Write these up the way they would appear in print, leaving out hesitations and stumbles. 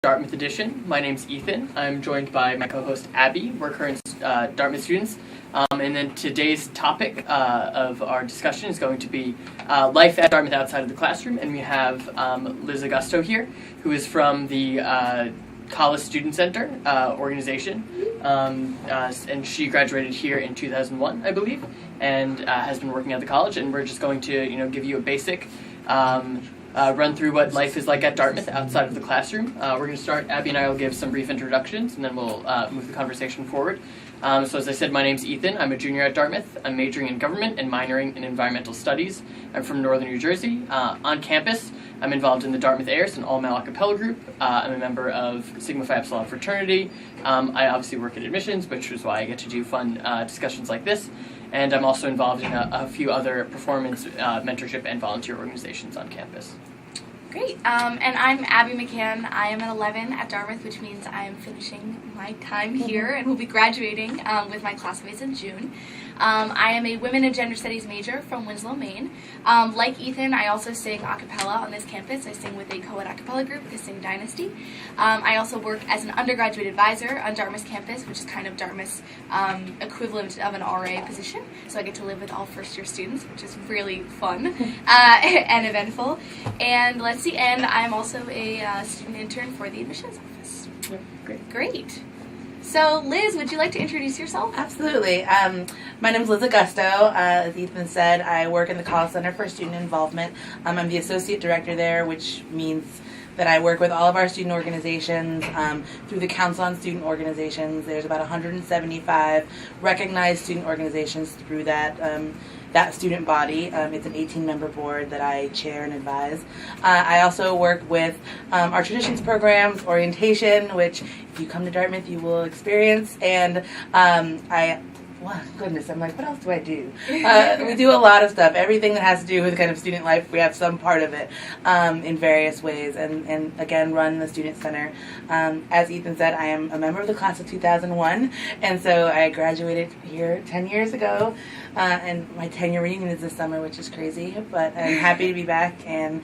Dartmouth edition. My name's Ethan. I'm joined by my co-host Abby. We're current Dartmouth students. And then today's topic of our discussion is going to be life at Dartmouth outside of the classroom. And we have Liz Agosto here, who is from the Collis Student Center organization. And she graduated here in 2001, I believe, and has been working at the college. And we're just going to, give you a basic run through what life is like at Dartmouth outside of the classroom. We're going to start, Abby and I will give some brief introductions, and then we'll move the conversation forward. So as I said, my name's Ethan. I'm a junior at Dartmouth. I'm majoring in government and minoring in environmental studies. I'm from northern New Jersey. On campus, I'm involved in the Dartmouth Airs, an all-male a cappella group. I'm a member of Sigma Phi Epsilon fraternity. I obviously work at admissions, which is why I get to do fun discussions like this. And I'm also involved in a few other performance, mentorship, and volunteer organizations on campus. Great. And I'm Abby McCann. I am an 11 at Dartmouth, which means I am finishing my time here and will be graduating with my classmates in June. I am a Women and Gender Studies major from Winslow, Maine. Like Ethan, I also sing a cappella on this campus. I sing with a co-ed a cappella group, the Sing Dynasty. I also work as an undergraduate advisor on Dartmouth's campus, which is kind of Dartmouth's equivalent of an RA position. So I get to live with all first-year students, which is really fun and eventful. And let's see, and I'm also a student intern for the admissions office. Yeah, Great. So, Liz, would you like to introduce yourself? Absolutely. My name is Liz Agosto. As Ethan said, I work in the Collis Center for Student Involvement. I'm the associate director there, which means that I work with all of our student organizations through the Council on Student Organizations. There's about 175 recognized student organizations through that student body. It's an 18-member board that I chair and advise. I also work with our traditions programs, orientation, which if you come to Dartmouth you will experience, and goodness, I'm like, what else do I do? We do a lot of stuff. Everything that has to do with kind of student life, we have some part of it in various ways, and again, run the Student Center. As Ethan said, I am a member of the class of 2001, and so I graduated here 10 years ago, and my 10-year reunion is this summer, which is crazy, but I'm happy to be back and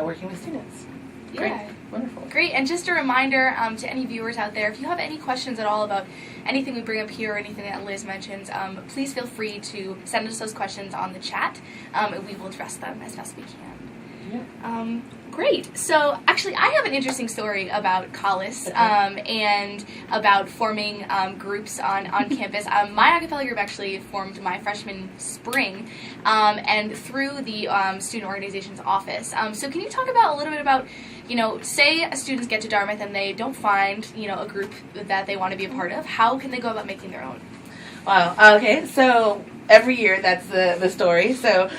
working with students. Great. Yeah. Wonderful. Great, and just a reminder to any viewers out there, if you have any questions at all about anything we bring up here or anything that Liz mentions, please feel free to send us those questions on the chat, and we will address them as best we can. Yeah. Great. So, actually, I have an interesting story about Collis and about forming groups on campus. My a cappella group actually formed my freshman spring, and through the student organization's office. So, can you talk about a little bit about, say students get to Dartmouth and they don't find, a group that they want to be a part of. How can they go about making their own? Wow. Okay. So every year, that's the story. So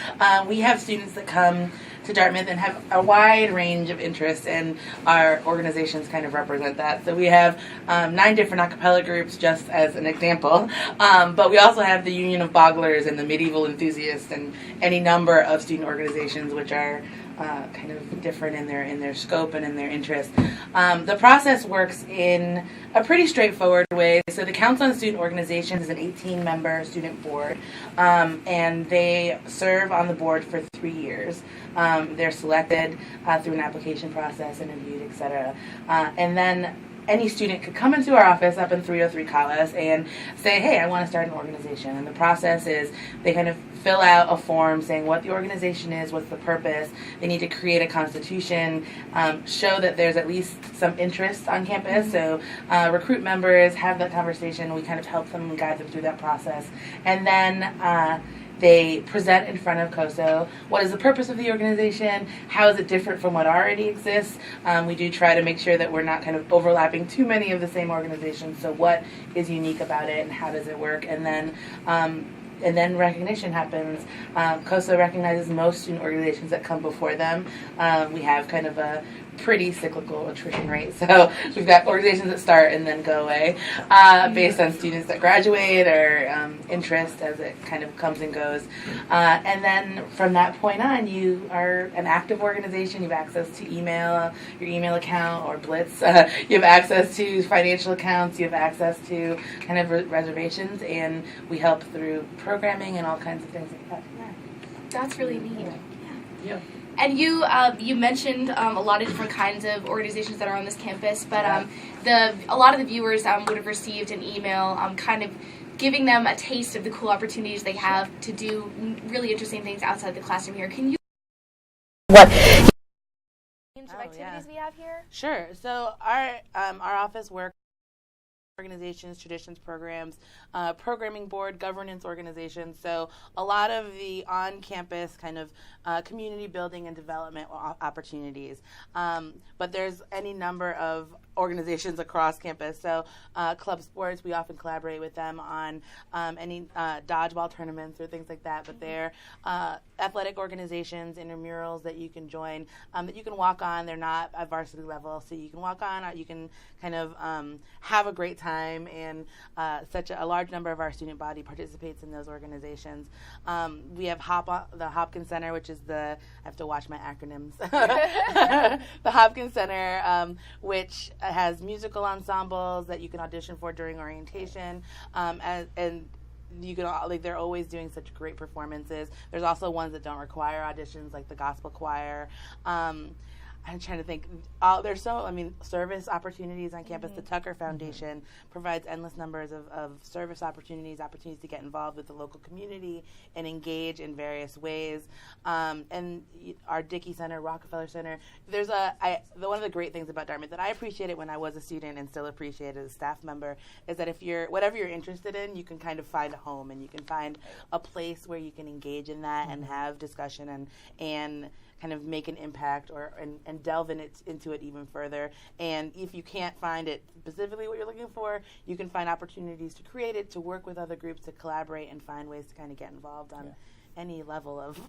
we have students that come to Dartmouth and have a wide range of interests, and our organizations kind of represent that. So we have 9 different a cappella groups, just as an example, but we also have the Union of Bogglers and the Medieval Enthusiasts and any number of student organizations which are kind of different in their scope and in their interest. The process works in a pretty straightforward way. So the Council on Student Organizations is an 18-member student board, and they serve on the board for 3 years. They're selected through an application process, interviewed, etc. And then any student could come into our office up in 303 Collis and say, hey, I want to start an organization. And the process is they kind of fill out a form saying what the organization is, what's the purpose. They need to create a constitution, show that there's at least some interest on campus. So recruit members, have that conversation. We kind of help them and guide them through that process. And then they present in front of COSO what is the purpose of the organization, how is it different from what already exists. We do try to make sure that we're not kind of overlapping too many of the same organizations, so what is unique about it and how does it work, and then recognition happens. COSO recognizes most student organizations that come before them. We have kind of a pretty cyclical attrition rate. So we've got organizations that start and then go away based on students that graduate or interest as it kind of comes and goes. And then from that point on, you are an active organization. You have access to email, your email account or Blitz. You have access to financial accounts. You have access to kind of reservations. And we help through programming and all kinds of things like that. That's really neat. Yeah. And you mentioned a lot of different kinds of organizations that are on this campus, but a lot of the viewers would have received an email kind of giving them a taste of the cool opportunities they have to do really interesting things outside the classroom here. Can you what range of activities we have here? Sure. So our office works organizations, traditions programs, programming board, governance organizations. So a lot of the on-campus kind of community building and development opportunities. But there's any number of organizations across campus. So club sports, we often collaborate with them on any dodgeball tournaments or things like that. But they're athletic organizations, intramurals that you can join, that you can walk on. They're not at varsity level, so you can walk on. You can kind of have a great time, and such a large number of our student body participates in those organizations. We have the Hopkins Center, which is I have to watch my acronyms. The Hopkins Center, which has musical ensembles that you can audition for during orientation, and you can they're always doing such great performances. There's also ones that don't require auditions, like the gospel choir. I'm trying to think. There's service opportunities on campus. The Tucker Foundation provides endless numbers of service opportunities to get involved with the local community and engage in various ways. And our Dickey Center, Rockefeller Center. There's one of the great things about Dartmouth that I appreciated when I was a student and still appreciate as a staff member is that whatever you're interested in, you can kind of find a home, and you can find a place where you can engage in that and have discussion and kind of make an impact and delve into it even further. And if you can't find it specifically what you're looking for, you can find opportunities to create it, to work with other groups, to collaborate and find ways to kind of get involved on any level of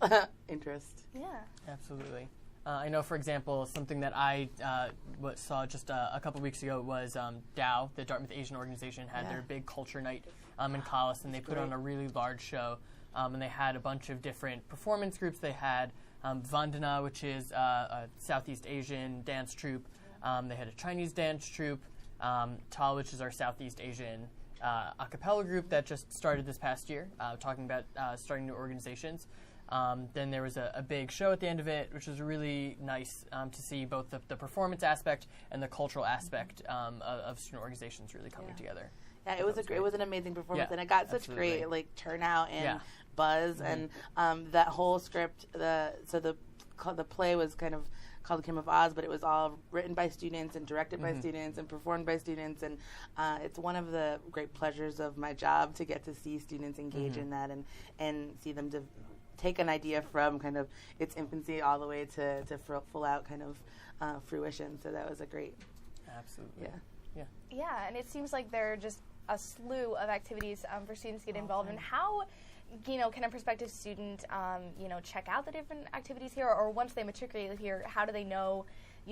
interest. Yeah. Absolutely. I know, for example, something that I saw just a couple weeks ago was DAO, the Dartmouth Asian Organization, had their big culture night in Collis, and they put on a really large show. And they had a bunch of different performance groups. They had Vandana, which is a Southeast Asian dance troupe. They had a Chinese dance troupe. Tal, which is our Southeast Asian a cappella group that just started this past year, talking about starting new organizations. Then there was a big show at the end of it, which was really nice to see both the performance aspect and the cultural aspect of student organizations really coming together. Yeah, it was an amazing performance, and it got such great turnout and buzz, and that whole script. The play was kind of called The Kingdom of Oz, but it was all written by students and directed by students and performed by students, and it's one of the great pleasures of my job to get to see students engage in that and see them take an idea from kind of its infancy all the way to full out kind of fruition. So that was a great. Absolutely. Yeah, and it seems like there are just a slew of activities for students to get involved in. How, can a prospective student, check out the different activities here, or once they matriculate here, how do they know,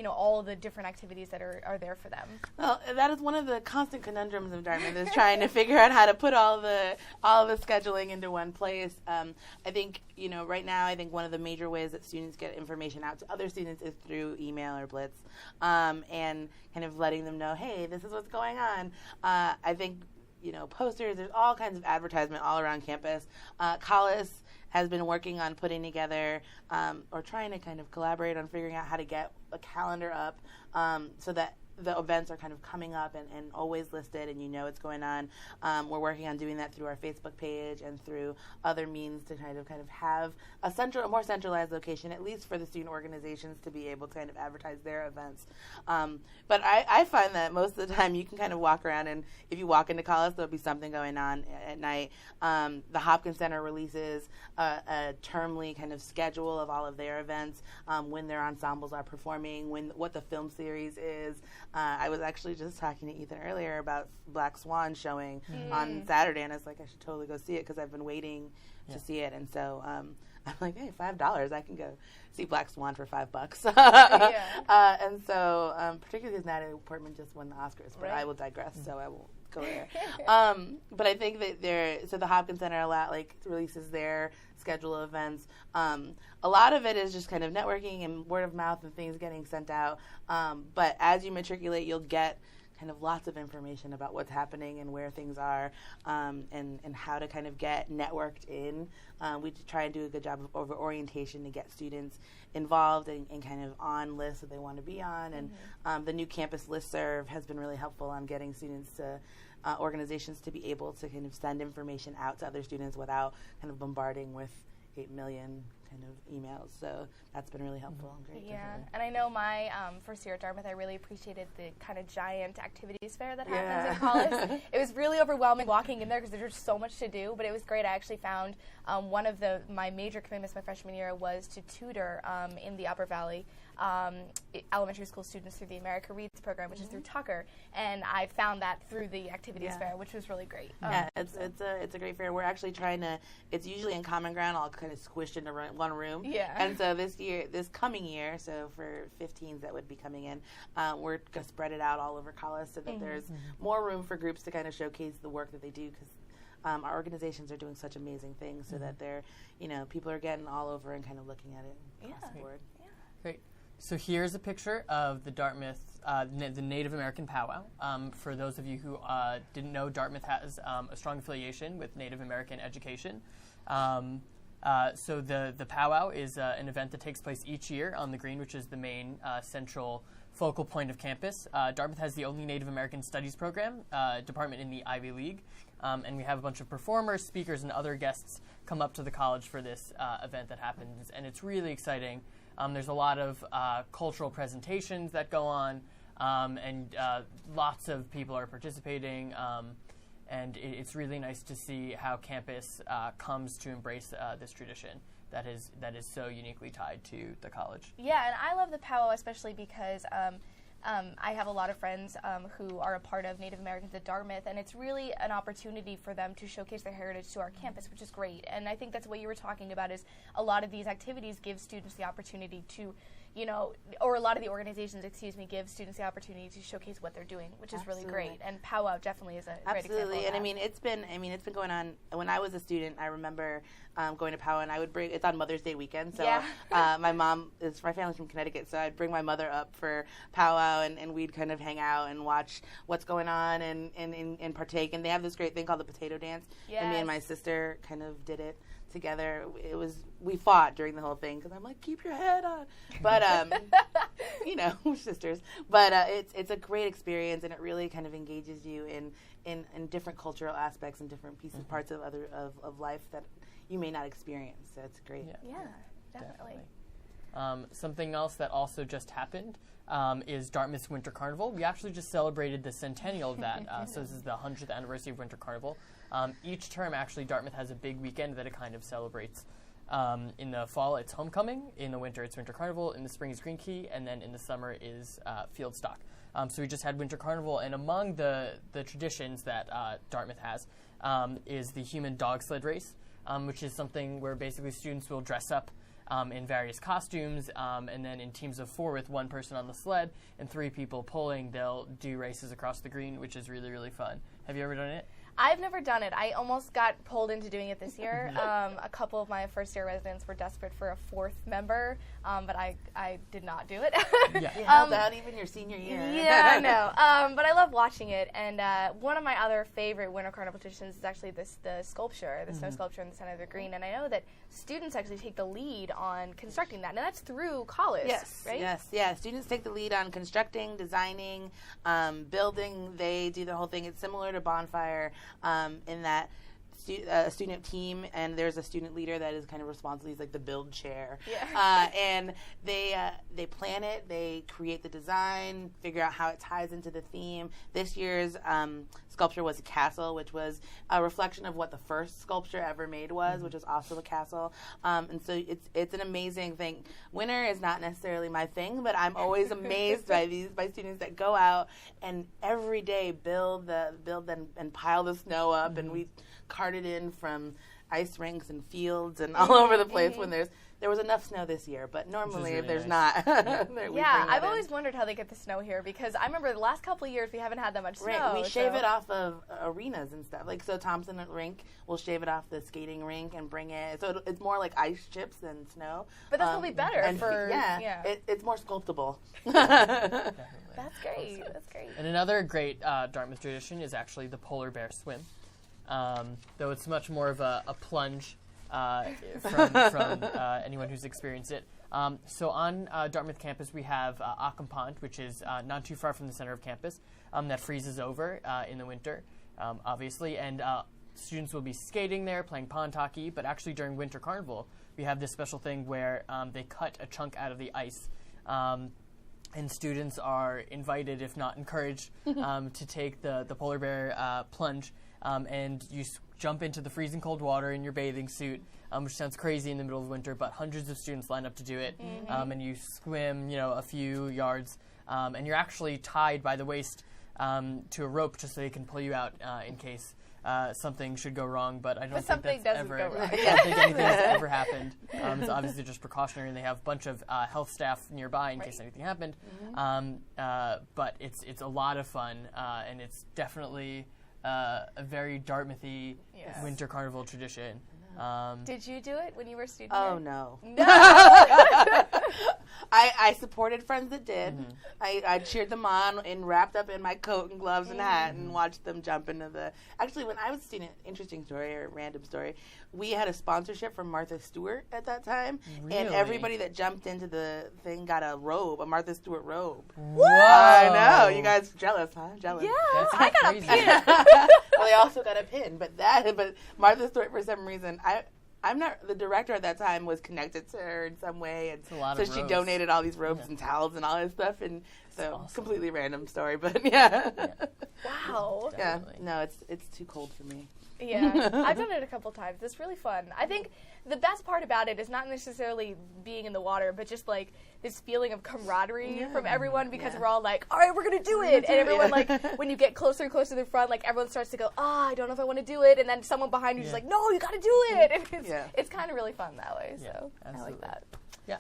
all the different activities that are there for them? Well, that is one of the constant conundrums of Dartmouth, is trying to figure out how to put all the scheduling into one place. I think, right now, I think one of the major ways that students get information out to other students is through email or Blitz, and kind of letting them know, hey, this is what's going on. I think, posters, there's all kinds of advertisement all around campus. Collis has been working on putting together or trying to kind of collaborate on figuring out how to get a calendar up so that the events are kind of coming up and always listed, and what's going on. We're working on doing that through our Facebook page and through other means to kind of have a more centralized location, at least for the student organizations to be able to kind of advertise their events. But I find that most of the time you can kind of walk around, and if you walk into Collis, there'll be something going on at night. The Hopkins Center releases a termly kind of schedule of all of their events, when their ensembles are performing, what the film series is. I was actually just talking to Ethan earlier about Black Swan showing on Saturday, and I was like, I should totally go see it because I've been waiting to see it. And so I'm like, hey, $5, I can go see Black Swan for $5. And so, particularly because Natalie Portman just won the Oscars, but I will digress, so I won't go there. But I think that the Hopkins Center releases their schedule of events. A lot of it is just kind of networking and word of mouth and things getting sent out. But as you matriculate, you'll get kind of lots of information about what's happening and where things are, and how to kind of get networked in. We try and do a good job of orientation to get students involved and kind of on lists that they want to be on. And the new campus listserv has been really helpful on getting students to organizations to be able to kind of send information out to other students without kind of bombarding with 8 million kind of emails. So that's been really helpful and great. Yeah, and I know my first year at Dartmouth, I really appreciated the kind of giant activities fair that happens at Collis. It was really overwhelming walking in there because there's just so much to do, but it was great. I actually found one of my major commitments my freshman year was to tutor in the Upper Valley elementary school students through the America Reads program, which is through Tucker, and I found that through the activities fair, which was really great. It's a great fair. We're actually trying to. It's usually in Common Ground, all kind of squished into one room. Yeah. And so this coming year, so for 15s that would be coming in, we're going to spread it out all over Collis so that there's more room for groups to kind of showcase the work that they do, because our organizations are doing such amazing things, so that they're, people are getting all over and kind of looking at it across the board. Yeah. Great. So here's a picture of the Dartmouth, the Native American powwow. For those of you who didn't know, Dartmouth has a strong affiliation with Native American education. So the powwow is an event that takes place each year on the Green, which is the main central focal point of campus. Dartmouth has the only Native American Studies program department in the Ivy League, and we have a bunch of performers, speakers, and other guests come up to the college for this event that happens, and it's really exciting. There's a lot of cultural presentations that go on, and lots of people are participating. And it's really nice to see how campus comes to embrace this tradition that is so uniquely tied to the college. Yeah, and I love the powwow especially because I have a lot of friends who are a part of Native Americans at Dartmouth, and it's really an opportunity for them to showcase their heritage to our campus, which is great. And I think that's what you were talking about, is a lot of these activities give students the opportunity to, or a lot of the organizations, give students the opportunity to showcase what they're doing, which is really great. And powwow definitely is a great example of that. And it's been going on. When I was a student, I remember going to powwow, and I would bring. It's on Mother's Day weekend, so my family's from Connecticut, so I'd bring my mother up for powwow, and we'd kind of hang out and watch what's going on and partake. And they have this great thing called the potato dance, and me and my sister kind of did it together. We fought during the whole thing because I'm like, keep your head on, but we're sisters. But it's a great experience, and it really kind of engages you in different cultural aspects and different pieces, parts of life that you may not experience. So it's great. Yeah, definitely. Something else that also just happened is Dartmouth's Winter Carnival. We actually just celebrated the centennial of that, so this is the 100th anniversary of Winter Carnival. Each term, actually, Dartmouth has a big weekend that it kind of celebrates. In the fall, it's homecoming. In the winter, it's Winter Carnival. In the spring, it's Green Key. And then in the summer is Field Stock. So we just had Winter Carnival, and among the traditions that Dartmouth has is the human dog sled race, which is something where basically students will dress up in various costumes, and then in teams of 4 with 1 person on the sled and 3 people pulling, they'll do races across the green, which is really, really fun. Have you ever done it? I've never done it. I almost got pulled into doing it this year. A couple of my first-year residents were desperate for a 4th member, but I did not do it. You held out even your senior year. Yeah, I know. But I love watching it. And one of my other favorite Winter Carnival traditions is actually the sculpture, the snow sculpture in the center of the green. And I know that students actually take the lead on constructing that. And that's through Collis, right? Yes. Students take the lead on constructing, designing, building. They do the whole thing. It's similar to Bonfire. In that a student team, and there's a student leader that is kind of responsible. He's like the build chair. And they plan it, they create the design, figure out how it ties into the theme. This year's sculpture was a castle, which was a reflection of what the first sculpture ever made was, which was also a castle. And so it's an amazing thing. Winter is not necessarily my thing, but I'm always amazed by students that go out and every day build and pile the snow up, and we cart it in from ice rinks and fields and all over the place when there's there was enough snow this year, but normally really if there's nice. not, Yeah, I've always wondered how they get the snow here because I remember the last couple of years we haven't had that much snow. Right, we shave it off of arenas and stuff. Like, so Thompson Rink will shave it off the skating rink and bring it. So it's more like ice chips than snow. But that's probably better it's more sculptable. That's great. That's great. And another great Dartmouth tradition is actually the polar bear swim. Though it's much more of a plunge from anyone who's experienced it. So on Dartmouth campus, we have Ockham Pond, which is not too far from the center of campus, that freezes over in the winter, obviously. And students will be skating there, playing pond hockey. But actually during Winter Carnival, we have this special thing where they cut a chunk out of the ice. And students are invited, if not encouraged, to take the polar bear plunge. And you jump into the freezing cold water in your bathing suit, which sounds crazy in the middle of winter, but hundreds of students line up to do it. And you swim, a few yards, and you're actually tied by the waist to a rope just so they can pull you out in case something should go wrong. But I don't think that's ever. Go wrong. I don't think anything has ever happened. It's obviously just precautionary, and they have a bunch of health staff nearby in case anything happened. But it's a lot of fun, and it's definitely a very Dartmouthy winter carnival tradition. Did you do it when you were a student? Oh, there? no. No! I supported friends that did. I cheered them on and wrapped up in my coat and gloves and hat and watched them jump into the... Actually, when I was a student, interesting story or random story, we had a sponsorship from Martha Stewart at that time. Really? And everybody that jumped into the thing got a robe, a Martha Stewart robe. Whoa! I know. You guys jealous, huh? Jealous. Yeah, That's I got crazy. a pin. Well, they also got a pin, but Martha Stewart, for some reason, I'm not, the director at that time was connected to her in some way, and so she donated all these robes and towels and all this stuff, and so awesome. Completely random story, but yeah. Wow. Yeah, Definitely. no, it's too cold for me. Yeah, I've done it a couple times. It's really fun. I think the best part about it is not necessarily being in the water, but just like this feeling of camaraderie from everyone because we're all like, all right, we're going to do it. And everyone like, when you get closer and closer to the front, like everyone starts to go, I don't know if I want to do it. And then someone behind you is like, no, you got to do it. And it's kind of really fun that way. So I like that. Yeah.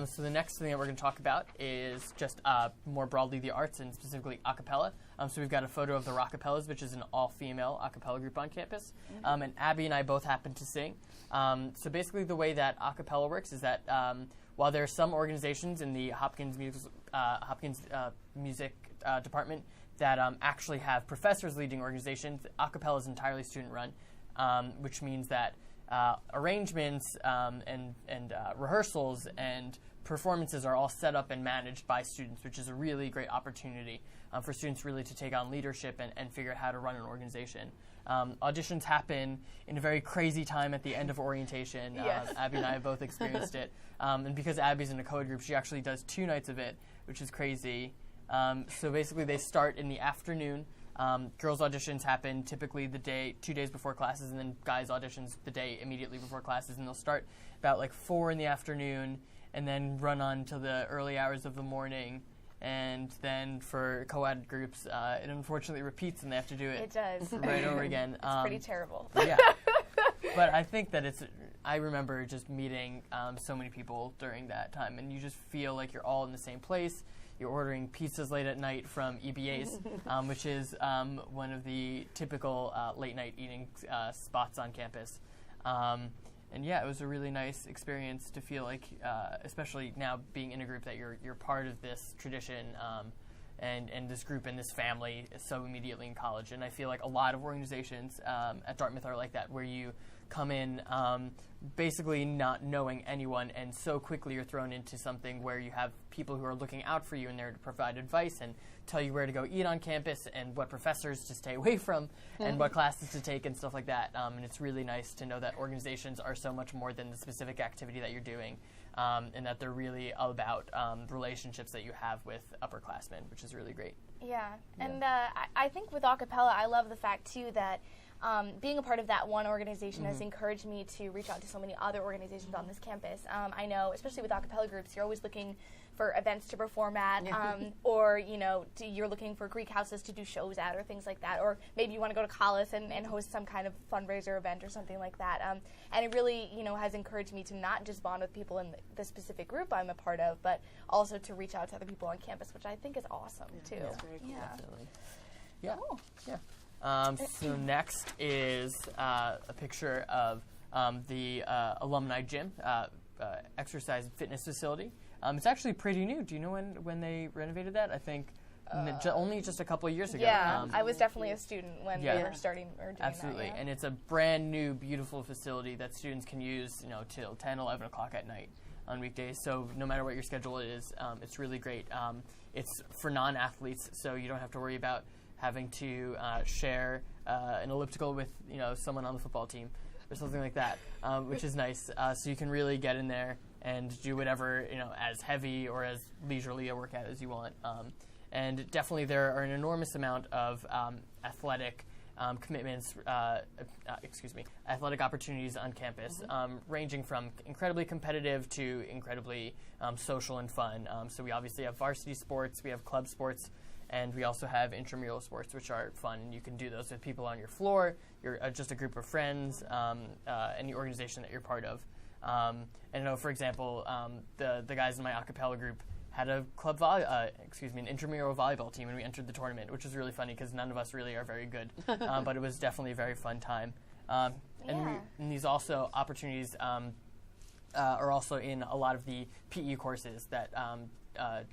So the next thing that we're going to talk about is just more broadly the arts and specifically a cappella. So we've got a photo of the Rockapellas, which is an all-female a cappella group on campus. And Abby and I both happen to sing. So basically the way that a cappella works is that while there are some organizations in the Hopkins music department that actually have professors leading organizations, a cappella is entirely student-run, which means that arrangements and rehearsals and performances are all set up and managed by students, which is a really great opportunity for students really to take on leadership and figure out how to run an organization. Auditions happen in a very crazy time at the end of orientation. Yes. Abby and I have both experienced it. And because Abby's in a co-ed group, she actually does 2 nights of it, which is crazy. So basically they start in the afternoon. Girls' auditions happen typically 2 days before classes, and then guys' auditions the day immediately before classes, and they'll start about like 4 in the afternoon and then run on to the early hours of the morning. And then for co-ed groups, it unfortunately repeats and they have to do it. It does. Right over again. It's pretty terrible. Yeah. But I think that I remember just meeting so many people during that time, and you just feel like you're all in the same place. You're ordering pizzas late at night from EBA's, which is one of the typical late-night eating spots on campus. And yeah, it was a really nice experience to feel like, especially now being in a group, that you're part of this tradition and this group and this family so immediately in college. And I feel like a lot of organizations at Dartmouth are like that, where you come in basically not knowing anyone, and so quickly you're thrown into something where you have people who are looking out for you and there to provide advice and tell you where to go eat on campus and what professors to stay away from and what classes to take and stuff like that. And it's really nice to know that organizations are so much more than the specific activity that you're doing, and that they're really about relationships that you have with upperclassmen, which is really great. Yeah, and I think with a cappella, I love the fact, too, that being a part of that one organization has encouraged me to reach out to so many other organizations on this campus. I know, especially with a cappella groups, you're always looking for events to perform at, or you're looking for Greek houses to do shows at or things like that, or maybe you want to go to Collis and host some kind of fundraiser event or something like that. And it really has encouraged me to not just bond with people in the specific group I'm a part of, but also to reach out to other people on campus, which I think is awesome too. That's very cool. Definitely. Yeah. Cool. Yeah. So next is a picture of the alumni gym, exercise and fitness facility. It's actually pretty new. Do you know when they renovated that? I think only just a couple of years ago. Yeah, I was definitely a student when they were starting or doing Absolutely. that. Yeah. And it's a brand new, beautiful facility that students can use, till 10, 11 o'clock at night on weekdays. So no matter what your schedule is, it's really great. It's for non-athletes, so you don't have to worry about having to share an elliptical with someone on the football team or something like that, which is nice. So you can really get in there and do whatever, as heavy or as leisurely a workout as you want. And definitely there are an enormous amount of athletic commitments, athletic opportunities on campus, ranging from incredibly competitive to incredibly social and fun. So we obviously have varsity sports, we have club sports, and we also have intramural sports, which are fun. And you can do those with people on your floor, you're just a group of friends, any organization that you're part of. And for example, the guys in my a cappella group had a an intramural volleyball team when we entered the tournament, which was really funny because none of us really are very good, but it was definitely a very fun time. And these also opportunities are also in a lot of the PE courses that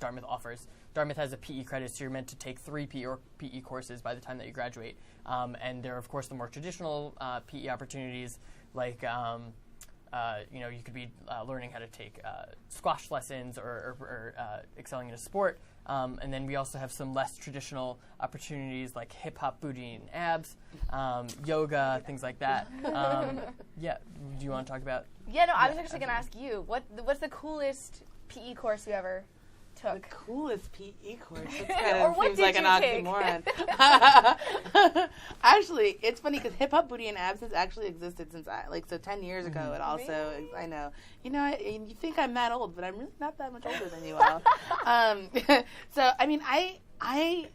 Dartmouth offers. Dartmouth has a PE credit, so you're meant to take 3 PE courses by the time that you graduate. And there are, of course, the more traditional PE opportunities, like you could be learning how to take squash lessons or excelling in a sport. And then we also have some less traditional opportunities like hip-hop, booty, and abs, yoga, things like that. Do you want to talk about? Yeah, no, I was actually going to ask you, what's the coolest PE course you ever took? The coolest PE course. It kind Or of what seems did like you an take? oxymoron. Actually, it's funny because hip hop, booty, and abs has actually existed since 10 years ago. It also, I know, you think I'm that old, but I'm really not that much older than you all. So I mean, I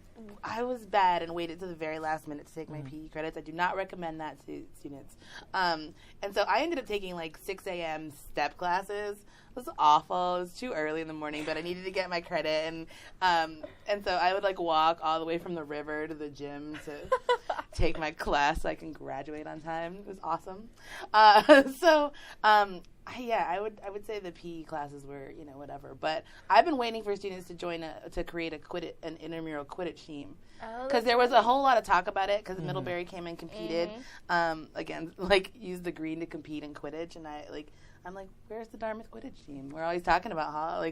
was bad and waited to the very last minute to take my PE credits. I do not recommend that to students. And so I ended up taking 6 a.m. step classes. It was awful. It was too early in the morning, but I needed to get my credit. And so I would walk all the way from the river to the gym to take my class so I can graduate on time. It was awesome. I would say the PE classes were, whatever. But I've been waiting for students to join to create an intramural Quidditch team. Because there was a whole lot of talk about it because Middlebury came and competed again, used the green to compete in Quidditch. And I'm like, where's the Dartmouth Quidditch team? We're always talking about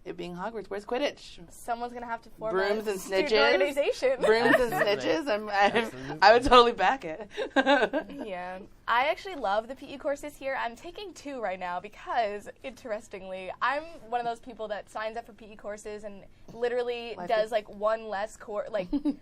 it being Hogwarts. Where's Quidditch? Someone's going to have to form Brooms a and student snitches. organization. Brooms and snitches. I would totally back it. Yeah. I actually love the PE courses here. I'm taking 2 right now because, interestingly, I'm one of those people that signs up for PE courses and literally does one less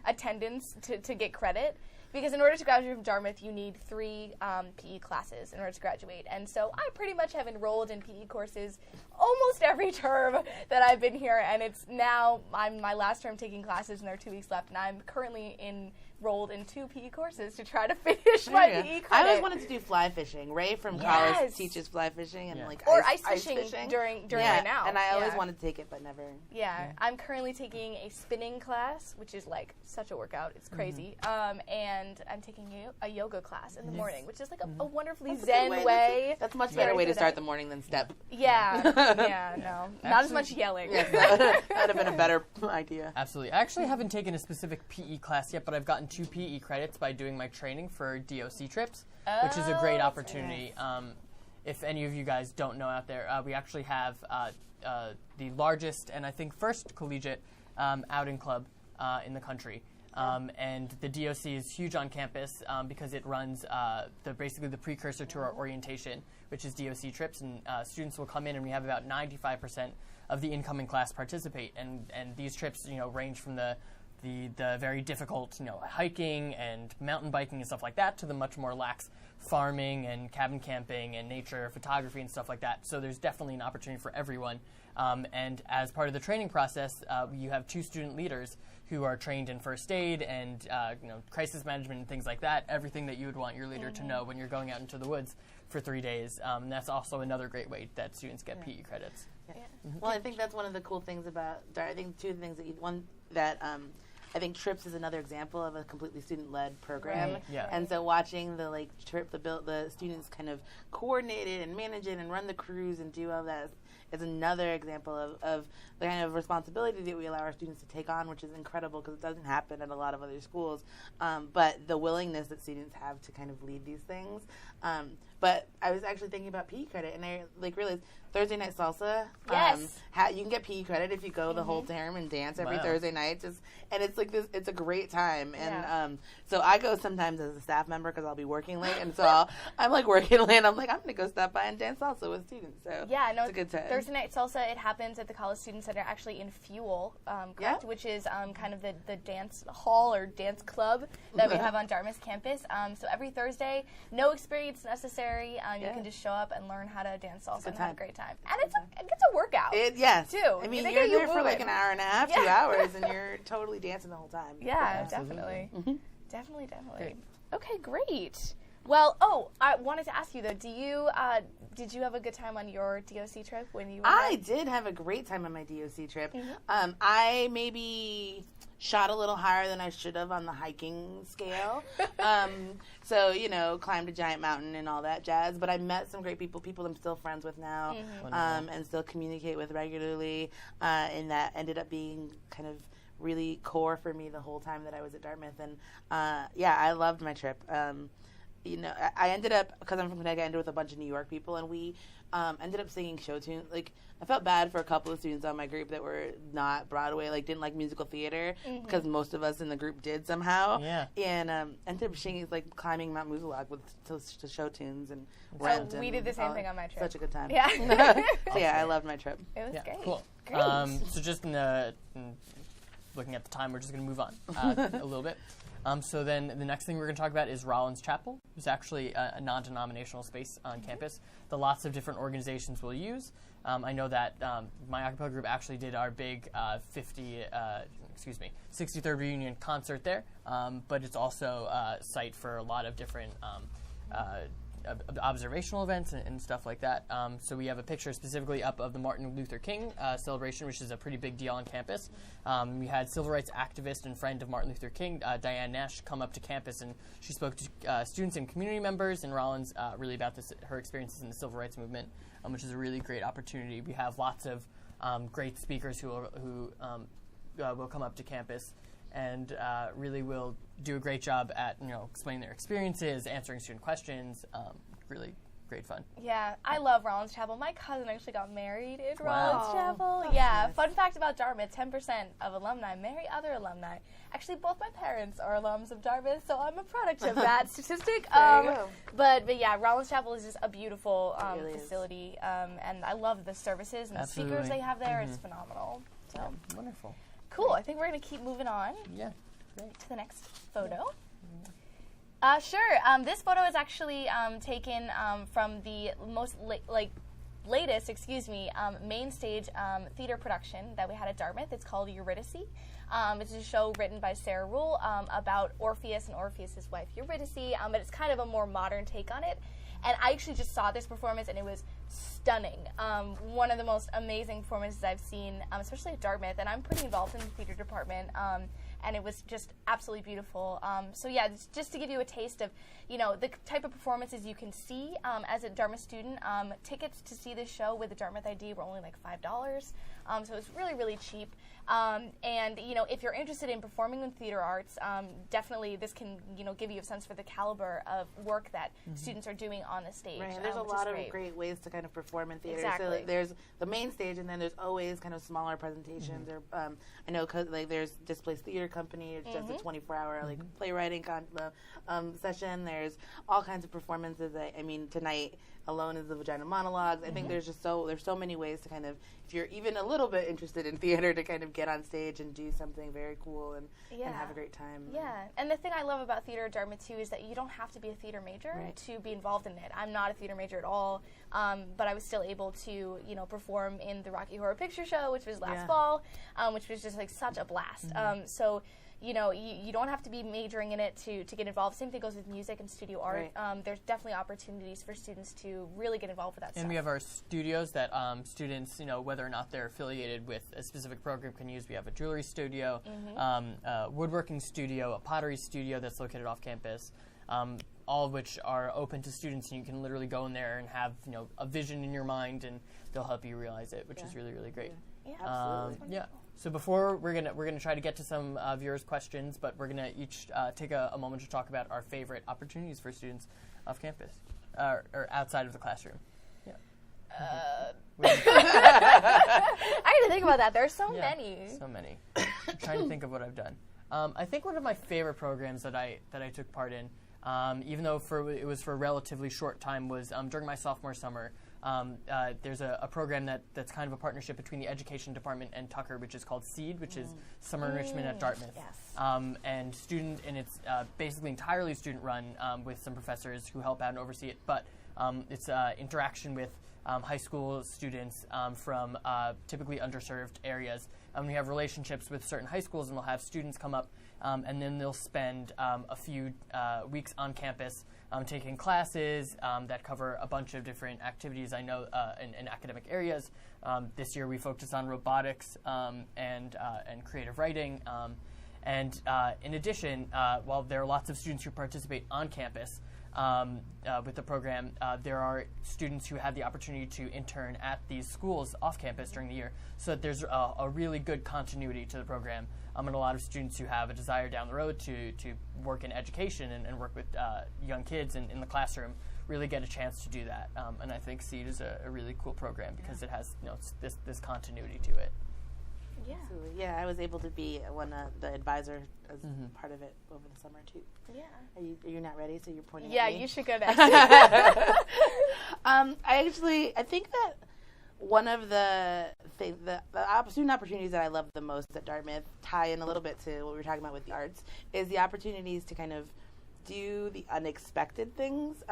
attendance to get credit. Because in order to graduate from Dartmouth, you need 3 PE classes in order to graduate. And so I pretty much have enrolled in PE courses almost every term that I've been here. And it's now, I'm my last term taking classes and there are 2 weeks left. And I'm currently enrolled in 2 PE courses to try to finish my PE credit. I always wanted to do fly fishing. Ray from Collis teaches fly fishing and or ice fishing during right now. And I always wanted to take it, but never. Yeah, I'm currently taking a spinning class, which is such a workout. It's crazy. And I'm taking a yoga class in the morning, which is a wonderfully zen way. That's a much better way to start the morning than step. Yeah, no, not as much yelling. Yes, that would have been a better idea. Absolutely. I actually haven't taken a specific PE class yet, but I've gotten 2 PE credits by doing my training for Dmc Trips, which is a great opportunity. If any of you guys don't know out there, we actually have the largest and I think first collegiate outing club in the country. And the DOC is huge on campus because it runs basically the precursor to our orientation, which is DOC Trips, and students will come in and we have about 95% of the incoming class participate. And these trips, range from the the very difficult, hiking and mountain biking and stuff like that, to the much more lax farming and cabin camping and nature photography and stuff like that. So there's definitely an opportunity for everyone. And as part of the training process, you have 2 student leaders who are trained in first aid and crisis management and things like that. Everything that you would want your leader to know when you're going out into the woods for 3 days. And that's also another great way that students get PE credits. Yeah. Well, I think that's one of the cool things about Dart. I think 2 things that I think Trips is another example of a completely student-led program. Right. Yeah. And so watching the trip, the students kind of coordinate it and manage it and run the crews and do all that is another example of the kind of responsibility that we allow our students to take on, which is incredible because it doesn't happen at a lot of other schools. But the willingness that students have to kind of lead these things. But I was actually thinking about PE credit, and I realized Thursday night salsa. Yes. You can get PE credit if you go the whole term and dance every Thursday night. And it's like this. It's a great time. And so I go sometimes as a staff member because I'll be working late, and so I'm like working late. And I'm like, I'm gonna go stop by and dance salsa with students. So it's a good time. Thursday night salsa. It happens at the Collis Student Center, actually in Fuel, correct? Which is kind of the dance hall or dance club that we have on Dartmouth campus. So every Thursday, no experience necessary. You can just show up and learn how to dance salsa and have a great time. And it's a workout. Yes. Too. I mean, you're there for like an hour and a half, 2 hours, and you're totally dancing the whole time. Yeah, definitely. Definitely. Okay, great. Well, I wanted to ask you though, did you have a good time on your DOC trip when you were I did have a great time on my DOC trip. I maybe shot a little higher than I should have on the hiking scale. So, climbed a giant mountain and all that jazz. But I met some great people I'm still friends with now, and still communicate with regularly. And that ended up being kind of really core for me the whole time that I was at Dartmouth. And I loved my trip. I ended up, because I'm from Connecticut, I ended with a bunch of New York people, and we ended up singing show tunes. Like, I felt bad for a couple of students on my group that were not Broadway, didn't like musical theater, because most of us in the group did somehow. Yeah. And ended up singing, to Mount Musalog to show tunes and Rent. We did the same thing on my trip. Such a good time. Yeah. So I loved my trip. It was great. Cool. Great. So just looking at the time, we're just going to move on a little bit. So then the next thing we're going to talk about is Rollins Chapel. It's actually a non-denominational space on campus that lots of different organizations will use. I know that my acapella group actually did our big 63rd reunion concert there, but it's also a site for a lot of different observational events and stuff like that. So we have a picture specifically up of the Martin Luther King celebration, which is a pretty big deal on campus. We had civil rights activist and friend of Martin Luther King, Diane Nash, come up to campus, and she spoke to students and community members in Rollins really about her experiences in the civil rights movement, which is a really great opportunity. We have lots of great speakers who will come up to campus and really will do a great job at explaining their experiences, answering student questions. Really great fun. Yeah, I love Rollins Chapel. My cousin actually got married in Rollins Chapel. Oh, Yeah, nice. Fun fact about Dartmouth, 10% of alumni marry other alumni. Actually, both my parents are alums of Dartmouth, so I'm a product of that statistic. There you go. But yeah, Rollins Chapel is just a beautiful really is. facility, and I love the services and the Absolutely. speakers they have there. It's phenomenal. So Wonderful. cool. I think we're going to keep moving on Yeah, great. to the next photo. Sure. This photo is actually taken from the most latest, main stage theater production that we had at Dartmouth. It's called Eurydice. It's a show written by Sarah Rule about Orpheus and Orpheus's wife Eurydice, but it's kind of a more modern take on it. And I actually just saw this performance, and it was stunning. One of the most amazing performances I've seen, especially at Dartmouth. And I'm pretty involved in the theater department, and it was just absolutely beautiful. So yeah, just to give you a taste of, the type of performances you can see as a Dartmouth student. Tickets to see this show with a Dartmouth ID were only like $5, so it's really, really cheap. And if you're interested in performing in theater arts, definitely this can give you a sense for the caliber of work that students are doing on the stage. Right, and there's a lot of great ways to kind of perform in theater. Exactly. So there's the main stage, and then there's always kind of smaller presentations. Or I know there's Displaced Theater Company. It's just a 24-hour playwriting session. There's all kinds of performances. I mean, tonight alone is the Vagina Monologues. I think there's so many ways to kind of, if you're even a little little bit interested in theater to kind of get on stage and do something very cool and have a great time. Yeah, and the thing I love about theater at Dartmouth too is that you don't have to be a theater major to be involved in it. I'm not a theater major at all, but I was still able to, perform in the Rocky Horror Picture Show, which was last fall, which was just like such a blast. So. You don't have to be majoring in it to get involved. Same thing goes with music and studio art. There's definitely opportunities for students to really get involved with that stuff. And we have our studios that students, whether or not they're affiliated with a specific program, can use. We have a jewelry studio, a woodworking studio, a pottery studio that's located off campus, all of which are open to students, and you can literally go in there and have a vision in your mind, and they'll help you realize it, which is really, really great. Yeah, absolutely. So before we're gonna try to get to some viewers' questions, but we're gonna each take a moment to talk about our favorite opportunities for students off campus or outside of the classroom. I had to think about that. There are so many. So many. I'm trying to think of what I've done. I think one of my favorite programs that I took part in, even though it was for a relatively short time, was during my sophomore summer. There's a program that's kind of a partnership between the education department and Tucker, which is called SEED, which is Summer Enrichment at Dartmouth. Yes. And it's basically entirely student run with some professors who help out and oversee it. But it's interaction with high school students from typically underserved areas. We have relationships with certain high schools, and we'll have students come up, and then they'll spend a few weeks on campus taking classes that cover a bunch of different activities I know in academic areas. This year we focused on robotics and creative writing. And in addition, while there are lots of students who participate on campus with the program, there are students who have the opportunity to intern at these schools off campus during the year, so that there's a really good continuity to the program. And a lot of students who have a desire down the road to work in education and work with young kids in the classroom really get a chance to do that. And I think SEED is a really cool program because it has this continuity to it. Yeah. Absolutely. Yeah, I was able to be the advisor as part of it over the summer too. Yeah. Are you not ready? So you're pointing. Yeah, at me? you should go next. I think that one of the student opportunities that I love the most at Dartmouth tie in a little bit to what we were talking about with the arts is the opportunities to kind of do the unexpected things.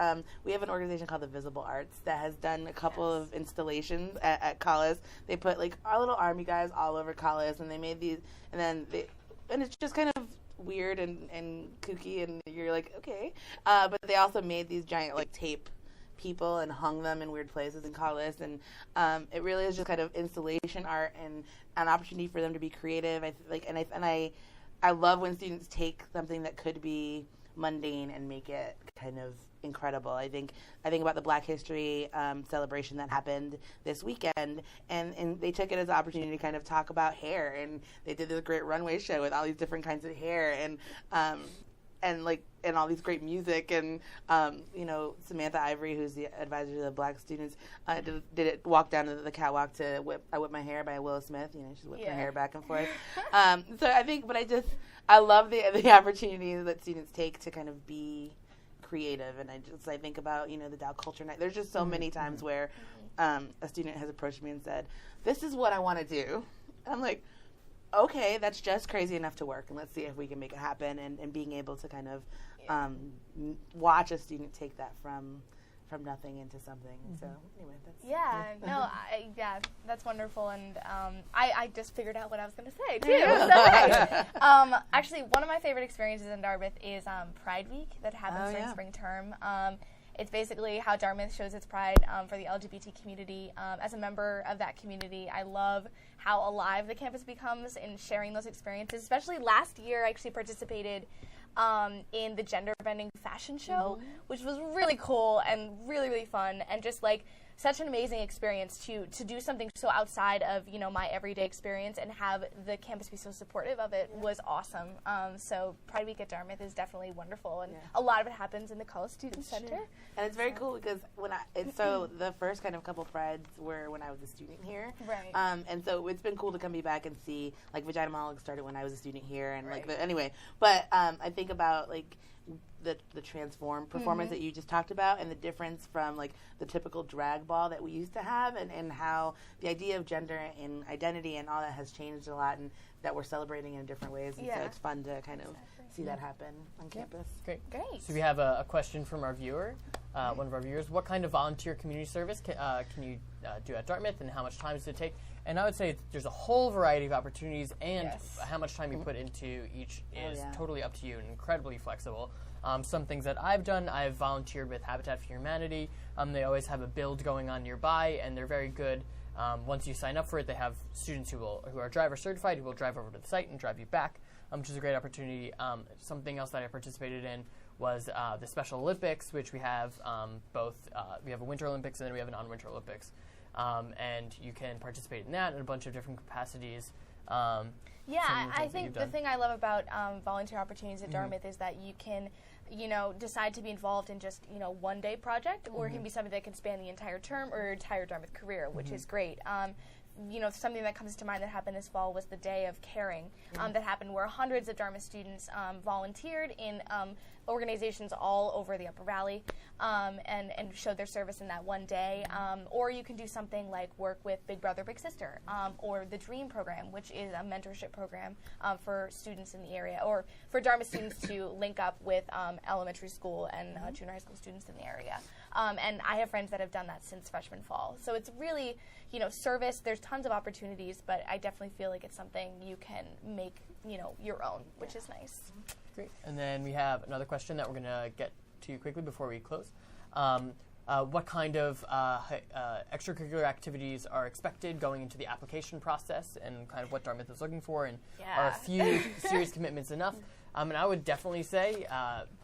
We have an organization called the Visible Arts that has done a couple of installations at Collis. They put like our little army guys all over Collis, and they made these, and it's just kind of weird and kooky, and you're like, okay. But they also made these giant like tape people and hung them in weird places in Collis, and it really is just kind of installation art and an opportunity for them to be creative. I love when students take something that could be mundane and make it kind of incredible. I think about the Black History celebration that happened this weekend, and they took it as an opportunity to kind of talk about hair, and they did this great runway show with all these different kinds of hair, and all these great music, and Samantha Ivory, who's the advisor to the Black students, did it walk down to the catwalk to I Whip My Hair by Willow Smith. She whipped her hair back and forth. So I love the opportunities that students take to kind of be creative, and I think about the Dow Culture Night. There's just so many times where a student has approached me and said, "This is what I want to do." And I'm like, okay, that's just crazy enough to work, and let's see if we can make it happen, and being able to kind of watch a student take that from nothing into something. So anyway, that's that's wonderful, and I just figured out what I was going to say too. So, actually, one of my favorite experiences in Dartmouth is Pride Week that happens during spring term. It's basically how Dartmouth shows its pride for the LGBT community. As a member of that community, I love how alive the campus becomes in sharing those experiences. Especially last year, I actually participated in the gender bending fashion show, which was really cool and really, really fun, and just like such an amazing experience to do something so outside of my everyday experience and have the campus be so supportive of it was awesome. So Pride Week at Dartmouth is definitely wonderful, and a lot of it happens in the Collis Student Center. And it's very cool because the first kind of couple prides were when I was a student here, right? And so it's been cool to come back and see like Vagina Monologue started when I was a student here, and but I think about the transform performance that you just talked about, and the difference from like the typical drag ball that we used to have, and how the idea of gender and identity and all that has changed a lot, and that we're celebrating in different ways. And so it's fun to kind of see that happen on campus. Great. Great. So we have a question from our viewer, one of our viewers. What kind of volunteer community service can you do at Dartmouth, and how much time does it take? And I would say there's a whole variety of opportunities, and how much time you put into each is totally up to you and incredibly flexible. Some things that I've done, I've volunteered with Habitat for Humanity. They always have a build going on nearby, and they're very good. Once you sign up for it, they have students who are driver certified who will drive over to the site and drive you back, which is a great opportunity. Something else that I participated in was the Special Olympics, which we have both. We have a Winter Olympics and then we have a non-Winter Olympics. And you can participate in that in a bunch of different capacities. I think the thing I love about volunteer opportunities at Dartmouth is that you can, decide to be involved in just, one day project, or it can be something that can span the entire term or your entire Dartmouth career, which is great. Something that comes to mind that happened this fall was the Day of Caring that happened, where hundreds of Dartmouth students volunteered in organizations all over the Upper Valley and showed their service in that one day. Or you can do something like work with Big Brother, Big Sister, or the DREAM program, which is a mentorship program for students in the area, or for Dartmouth students to link up with elementary school and junior high school students in the area. And I have friends that have done that since freshman fall. So it's really, service. There's tons of opportunities, but I definitely feel like it's something you can make, your own, which is nice. Great. And then we have another question that we're going to get to quickly before we close. What kind of extracurricular activities are expected going into the application process, and kind of what Dartmouth is looking for, and are a few serious commitments enough? And I would definitely say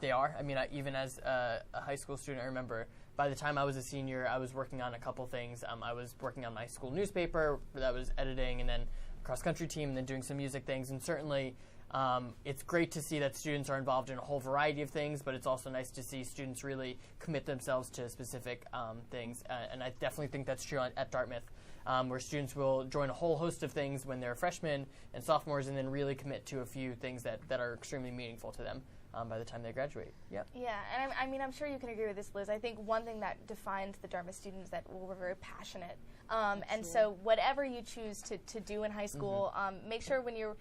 they are. I mean, even as a high school student, I remember by the time I was a senior, I was working on a couple things. I was working on my school newspaper that I was editing, and then cross-country team, and then doing some music things. And certainly it's great to see that students are involved in a whole variety of things, but it's also nice to see students really commit themselves to specific things. And I definitely think that's true at Dartmouth, where students will join a whole host of things when they're freshmen and sophomores, and then really commit to a few things that are extremely meaningful to them by the time they graduate. Yeah, and I'm sure you can agree with this, Liz. I think one thing that defines the Dartmouth students is that we're very passionate. And so whatever you choose to do in high school, make sure when you're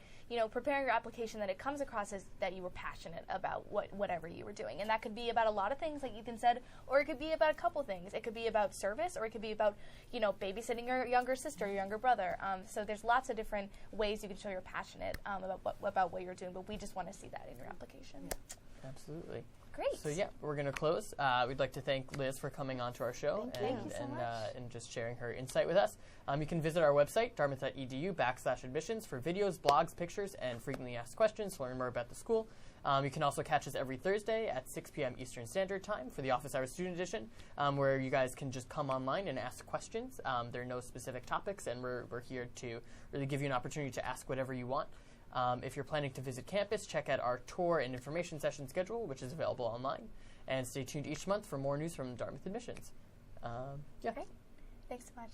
preparing your application that it comes across as that you were passionate about whatever you were doing. And that could be about a lot of things, like Ethan said, or it could be about a couple things. It could be about service, or it could be about, babysitting your younger sister, your younger brother. So there's lots of different ways you can show you're passionate about what you're doing, but we just want to see that in your application. Absolutely. Great. So we're going to close. We'd like to thank Liz for coming onto our show Thank you so much. And just sharing her insight with us. You can visit our website, dartmouth.edu/admissions, for videos, blogs, pictures, and frequently asked questions to learn more about the school. You can also catch us every Thursday at 6 p.m. Eastern Standard Time for the Office Hours Student Edition, where you guys can just come online and ask questions. There are no specific topics, and we're here to really give you an opportunity to ask whatever you want. If you're planning to visit campus, check out our tour and information session schedule, which is available online. And stay tuned each month for more news from Dartmouth Admissions. Great. Thanks so much.